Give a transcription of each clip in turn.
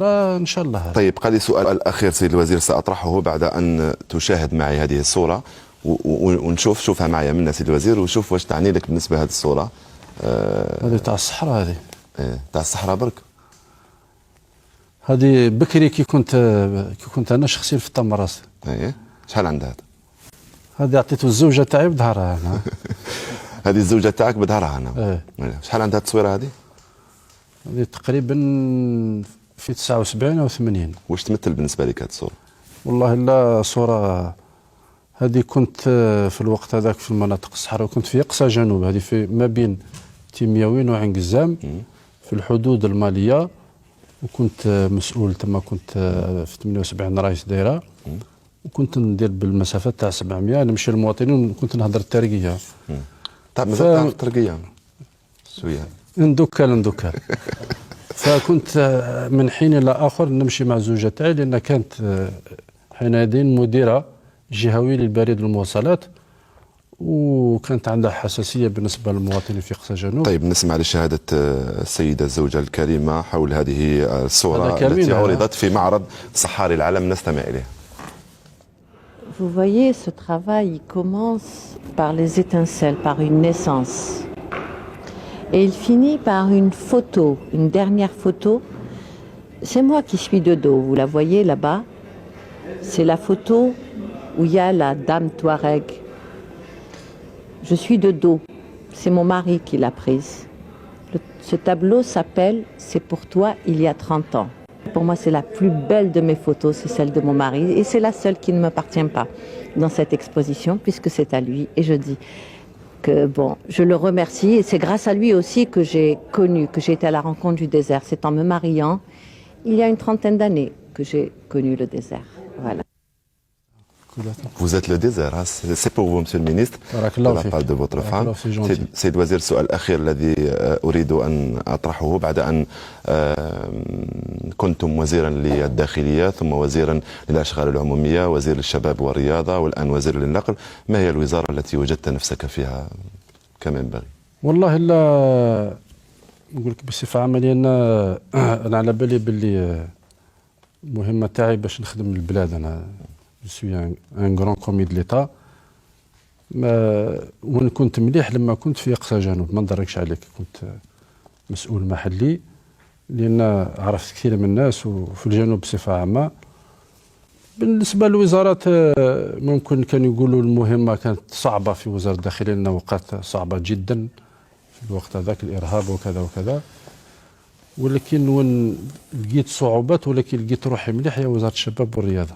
اخرى ان شاء الله. طيب قال لي سؤال الاخير سيد الوزير ساطرحه بعد ان تشاهد معي هذه الصوره شوفها معي منا سيد الوزير وشوف واش تعني لك بالنسبه هذه الصوره. هذه تاع الصحراء، هذه تاع الصحراء برك. هذه بكري كي كنت انا شخصيا في التمراس. ايه شحال عندها هذا؟ هذه عطيته الزوجه تاعي بظهرها هنا. هذه الزوجه تاعك بظهرها هنا. ايه. شحال عندها التصويره هذه؟ هذه تقريبا في 79 او 80. واش تمثل بالنسبه لك هذه الصوره؟ والله لا صوره، هذه كنت في الوقت هذاك في المناطق الصحراء، وكنت في اقصى جنوب، هذه في ما بين تيمياوين وعين قزام في الحدود الماليه، وكنت مسؤول تما. كنت في 78 رئيس دائره، وكنت ندير بالمسافات تاع 700 نمشي للمواطنين وكنت نهضر الترقيه. تعرف الترقيه شويه ندوكال. فكنت من حين الى اخر نمشي مع الزوجه تاعي، لان كانت حينئذ مديره جهويه للبريد والمواصلات، وكانت عندها حساسيه بالنسبه للمواطنين في اقصى جنوب. طيب نسمع لشهاده السيده الزوجه الكريمه حول هذه الصوره التي عرضت في معرض صحاري العالم، نستمع اليها. Vous voyez, ce travail il commence par les étincelles, par une naissance. Et il finit par une photo, une dernière photo. C'est moi qui suis de dos, vous la voyez là-bas. C'est la photo où il y a la dame Touareg. Je suis de dos, c'est mon mari qui l'a prise. Ce tableau s'appelle « C'est pour toi il y a 30 ans ». Pour moi, c'est la plus belle de mes photos, c'est celle de mon mari. Et c'est la seule qui ne m'appartient pas dans cette exposition, puisque c'est à lui. Et je dis que, bon, je le remercie. Et c'est grâce à lui aussi que j'ai connu, que j'ai été à la rencontre du désert. C'est en me mariant, il y a une 30aine d'années, que j'ai connu le désert. Voilà. Vous êtes le désert, hein? C'est pour vous, Monsieur le Ministre, de la part de votre femme. سيد الوزير السؤال الأخير الذي أريد أن أطرحه بعد أن كنتم وزيرا للداخلية ثم وزيرا للأشغال العمومية، وزير للشباب والرياضة، والآن وزير للنقل، ما هي الوزارة التي وجدت نفسك فيها كما ينبغي؟ والله لا نقول لك بصفة عملية، أنا على بالي باللي المهمة تاعي باش نخدم البلاد. أنا Je suis un grand commis de l'État. وين كنت مليح لما كنت في أقصى جنوب، ما نضركش عليك، كنت مسؤول محلي، لأن عرفت كثير من الناس وفي الجنوب بصفة عامة. بالنسبة للوزارات ممكن كانوا يقولوا المهمة كانت صعبة في وزارة الداخلية، لأن أوقات صعبة جدا في الوقت هذاك، الإرهاب وكذا وكذا. ولكن وين لقيت صعوبات ولكن لقيت روحي مليح هي وزارة الشباب والرياضة.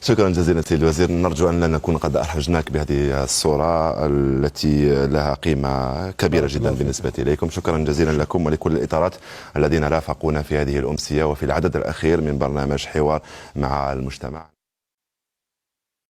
شكرا جزيلا سيد الوزير، نرجو أن لا نكون قد أحرجناك بهذه الصورة التي لها قيمة كبيرة جدا بالنسبة إليكم. شكرا جزيلا لكم ولكل الإطارات الذين رافقونا في هذه الأمسية وفي العدد الأخير من برنامج حوار مع المجتمع.